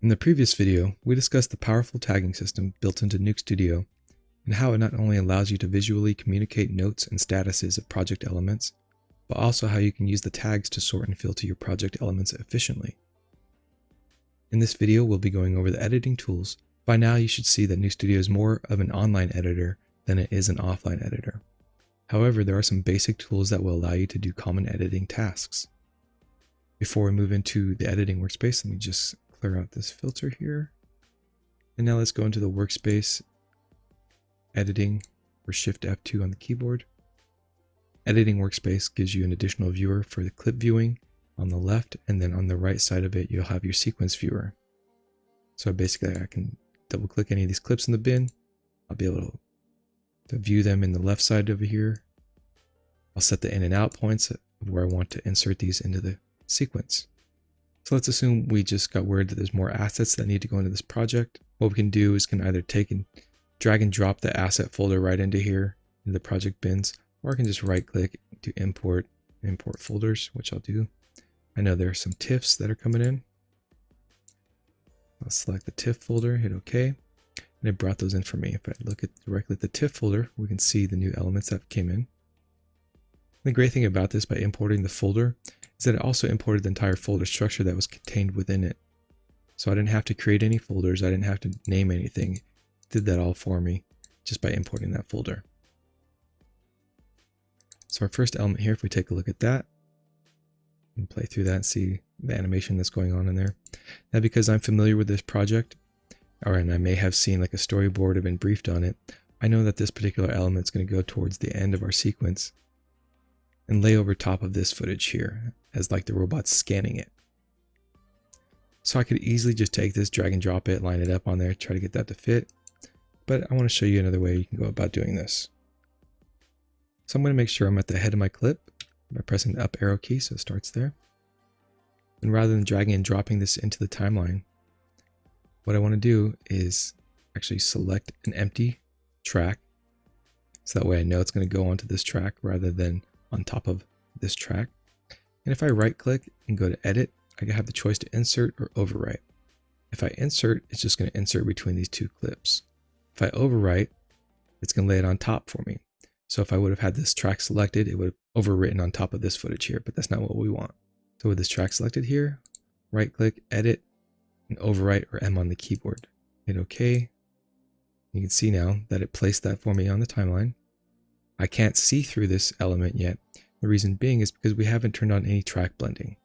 In the previous video, we discussed the powerful tagging system built into Nuke Studio and how it not only allows you to visually communicate notes and statuses of project elements, but also how you can use the tags to sort and filter your project elements efficiently. In this video, we'll be going over the editing tools. By now, you should see that Nuke Studio is more of an online editor than it is an offline editor. However, there are some basic tools that will allow you to do common editing tasks. Before we move into the editing workspace, let me just clear out this filter here. And now let's go into the workspace editing or Shift F2 on the keyboard. Editing workspace gives you an additional viewer for the clip viewing on the left, and then on the right side of it, you'll have your sequence viewer. So basically I can double click any of these clips in the bin. I'll be able to view them in the left side over here. I'll set the in and out points of where I want to insert these into the sequence. So let's assume we just got word that there's more assets that need to go into this project. What we can do is can either take and drag and drop the asset folder right into here in the project bins, or I can just right click to import folders, which I'll do. I know there are some TIFFs that are coming in. I'll select the TIFF folder, hit OK, and it brought those in for me. If I look directly at the TIFF folder, we can see the new elements that came in. The great thing about this by importing the folder is that it also imported the entire folder structure that was contained within it. So I didn't have to create any folders, I didn't have to name anything. It did that all for me just by importing that folder. So our first element here, if we take a look at that, and play through that and see the animation that's going on in there. Now, because I'm familiar with this project, and I may have seen like a storyboard or been briefed on it, I know that this particular element is going to go towards the end of our sequence and lay over top of this footage here as like the robot's scanning it. So I could easily just take this, drag and drop it, line it up on there, try to get that to fit. But I want to show you another way you can go about doing this. So I'm going to make sure I'm at the head of my clip by pressing the up arrow key, so it starts there. And rather than dragging and dropping this into the timeline, what I want to do is actually select an empty track. So that way I know it's going to go onto this track rather than on top of this track. And if I right click and go to edit, I can have the choice to insert or overwrite. If I insert, it's just going to insert between these two clips. If I overwrite, it's going to lay it on top for me. So if I would have had this track selected, it would have overwritten on top of this footage here, but that's not what we want. So with this track selected here, right click, edit, and overwrite or M on the keyboard. Hit OK. You can see now that it placed that for me on the timeline. I can't see through this element yet. The reason being is because we haven't turned on any track blending.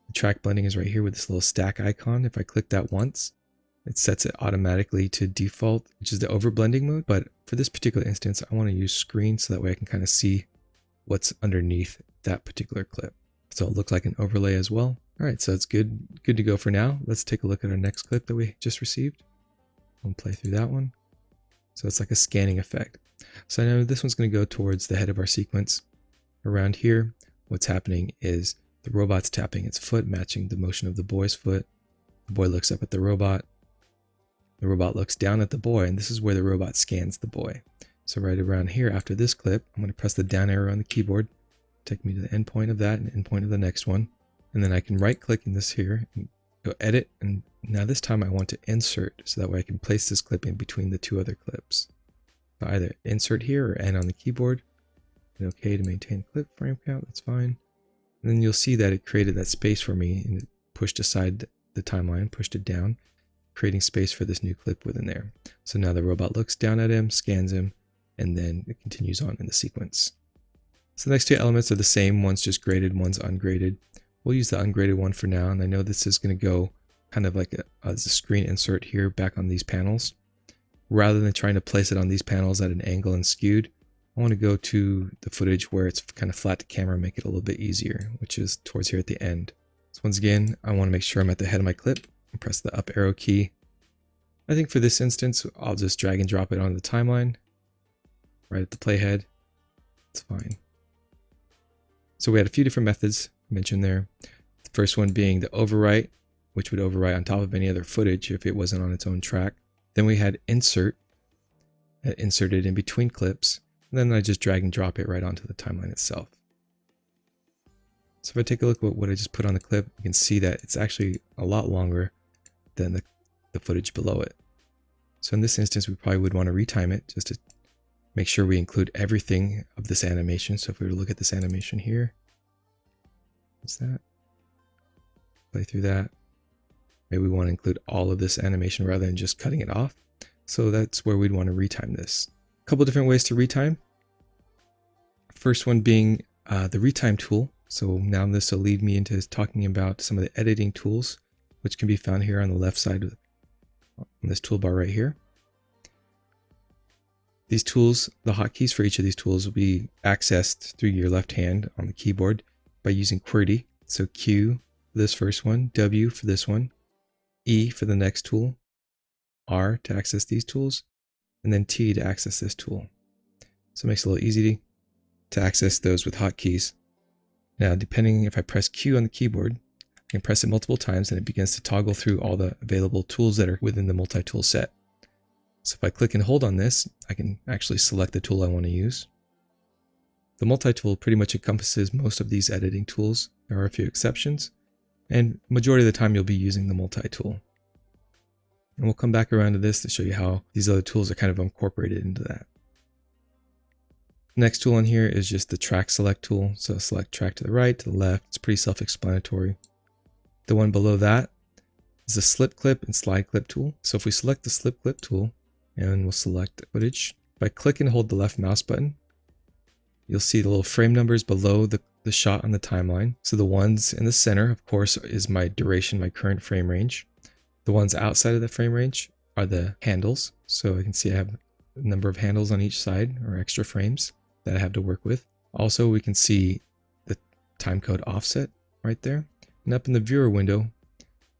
The track blending is right here with this little stack icon. If I click that once, it sets it automatically to default, which is the overblending mode. But for this particular instance, I want to use screen so that way I can kind of see what's underneath that particular clip. So it looks like an overlay as well. All right, so it's good to go for now. Let's take a look at our next clip that we just received. We'll play through that one. So it's like a scanning effect. So I know this one's going to go towards the head of our sequence. Around here, what's happening is the robot's tapping its foot, matching the motion of the boy's foot. The boy looks up at the robot. The robot looks down at the boy, and this is where the robot scans the boy. So right around here after this clip, I'm going to press the down arrow on the keyboard, take me to the end point of that and end point of the next one. And then I can right click in this here and go edit. And now this time I want to insert so that way I can place this clip in between the two other clips. So either insert here or N on the keyboard. Hit OK to maintain clip frame count, that's fine. And then you'll see that it created that space for me and it pushed aside the timeline, pushed it down, creating space for this new clip within there. So now the robot looks down at him, scans him, and then it continues on in the sequence. So the next two elements are the same. One's just graded, one's ungraded. We'll use the ungraded one for now, and I know this is going to go kind of like as a screen insert here back on these panels. Rather than trying to place it on these panels at an angle and skewed, I want to go to the footage where it's kind of flat to camera, make it a little bit easier, which is towards here at the end. So once again, I want to make sure I'm at the head of my clip and press the up arrow key. I think for this instance, I'll just drag and drop it onto the timeline, right at the playhead. It's fine. So we had a few different methods mentioned there. The first one being the overwrite, which would overwrite on top of any other footage if it wasn't on its own track. Then we had insert, that inserted in between clips. And then I just drag and drop it right onto the timeline itself. So if I take a look at what I just put on the clip, you can see that it's actually a lot longer than the footage below it. So in this instance, we probably would want to retime it just to make sure we include everything of this animation. So if we were to look at this animation here, what's that? Play through that. Maybe we want to include all of this animation rather than just cutting it off. So that's where we'd want to retime this. A couple different ways to retime. First one being the retime tool. So now this will lead me into talking about some of the editing tools, which can be found here on the left side of this toolbar right here. These tools, the hotkeys for each of these tools will be accessed through your left hand on the keyboard by using QWERTY. So Q for this first one, W for this one, E for the next tool, R to access these tools, and then T to access this tool. So it makes it a little easy to access those with hotkeys. Now, depending if I press Q on the keyboard, I can press it multiple times and it begins to toggle through all the available tools that are within the multi-tool set. So if I click and hold on this, I can actually select the tool I want to use. The multi-tool pretty much encompasses most of these editing tools. There are a few exceptions, and majority of the time you'll be using the multi-tool. And we'll come back around to this to show you how these other tools are kind of incorporated into that. Next tool on here is just the track select tool. So select track to the right, to the left. It's pretty self-explanatory. The one below that is the slip clip and slide clip tool. So if we select the slip clip tool and we'll select the footage, if I click and hold the left mouse button, you'll see the little frame numbers below the shot on the timeline. So the ones in the center, of course, is my duration, my current frame range. The ones outside of the frame range are the handles. So I can see I have a number of handles on each side, or extra frames that I have to work with. Also, we can see the timecode offset right there. And up in the viewer window,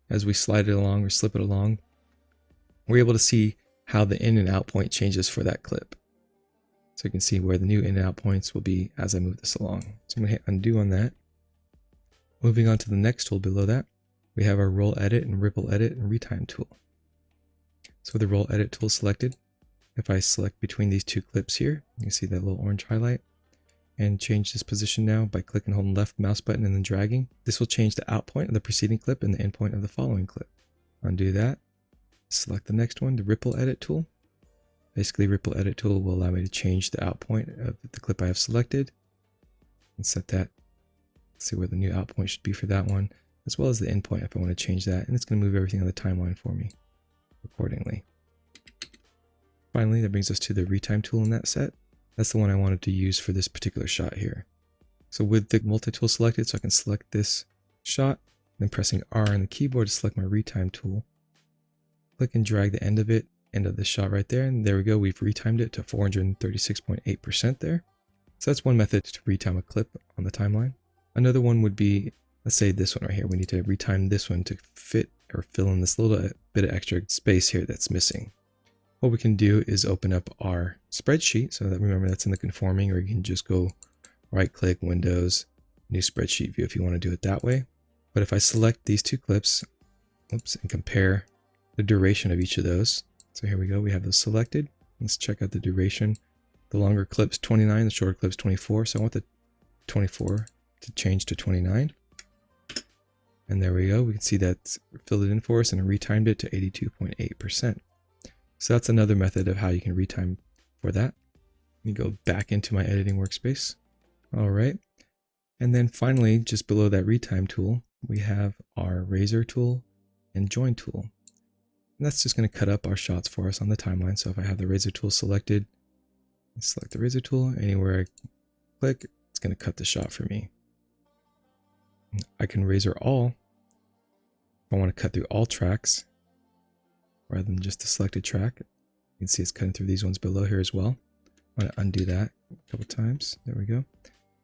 as we slide it along or slip it along, we're able to see how the in and out point changes for that clip. So you can see where the new in and out points will be as I move this along. So I'm going to hit undo on that. Moving on to the next tool below that, we have our roll edit and ripple edit and retime tool. So with the roll edit tool selected, if I select between these two clips here, you can see that little orange highlight, and change this position now by clicking and holding left mouse button and then dragging. This will change the out point of the preceding clip and the end point of the following clip. Undo that. Select the next one, the ripple edit tool. Basically, ripple edit tool will allow me to change the out point of the clip I have selected and set that. See where the new out point should be for that one, as well as the end point if I want to change that. And it's going to move everything on the timeline for me accordingly. Finally, that brings us to the retime tool in that set. That's the one I wanted to use for this particular shot here. So with the multi-tool selected, so I can select this shot, then pressing R on the keyboard to select my retime tool. Click and drag the end of the shot right there, and there we go. We've retimed it to 436.8% there. So that's one method to retime a clip on the timeline. Another one would be, let's say this one right here. We need to retime this one to fit or fill in this little bit of extra space here that's missing. What we can do is open up our spreadsheet. So that, remember, that's in the conforming, or you can just go right click, Windows, new spreadsheet view if you want to do it that way. But if I select these two clips, and compare the duration of each of those. So here we go, we have those selected. Let's check out the duration. The longer clip's 29, the shorter clip's 24. So I want the 24 to change to 29. And there we go. We can see that filled it in for us and retimed it to 82.8%. So that's another method of how you can retime for that. Let me go back into my editing workspace. All right. And then finally, just below that retime tool, we have our razor tool and join tool. And that's just going to cut up our shots for us on the timeline. So if I have the razor tool selected, I select the razor tool, anywhere I click, it's going to cut the shot for me. I can razor all if I want to cut through all tracks rather than just the selected track. You can see it's cutting through these ones below here as well. I'm going to undo that a couple times. There we go.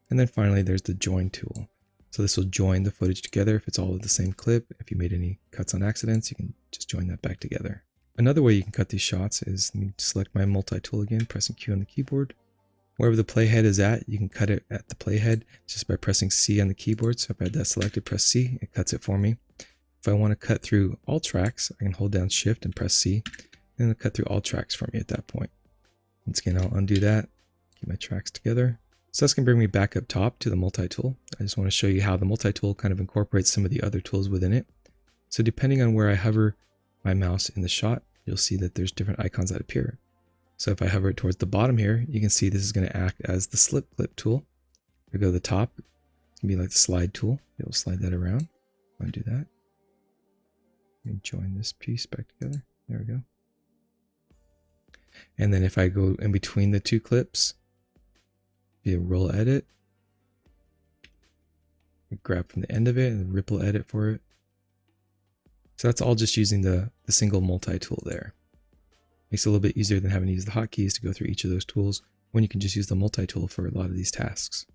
And then finally, there's the join tool. So this will join the footage together if it's all of the same clip. If you made any cuts on accidents, you can just join that back together. Another way you can cut these shots is, let me select my multi-tool again, pressing Q on the keyboard. Wherever the playhead is at, you can cut it at the playhead just by pressing C on the keyboard. So if I had that selected, press C, it cuts it for me. If I want to cut through all tracks, I can hold down Shift and press C, and it'll cut through all tracks for me at that point. Once again, I'll undo that, keep my tracks together. So that's going to bring me back up top to the multi-tool. I just want to show you how the multi-tool kind of incorporates some of the other tools within it. So depending on where I hover my mouse in the shot, you'll see that there's different icons that appear. So if I hover it towards the bottom here, you can see this is going to act as the slip clip tool. If I go to the top, it's going to be like the slide tool. It will slide that around. I want to do that. Let me join this piece back together. There we go. And then if I go in between the two clips, via roll edit, grab from the end of it and ripple edit for it. So that's all just using the single multi-tool there. Makes it a little bit easier than having to use the hotkeys to go through each of those tools when you can just use the multi-tool for a lot of these tasks.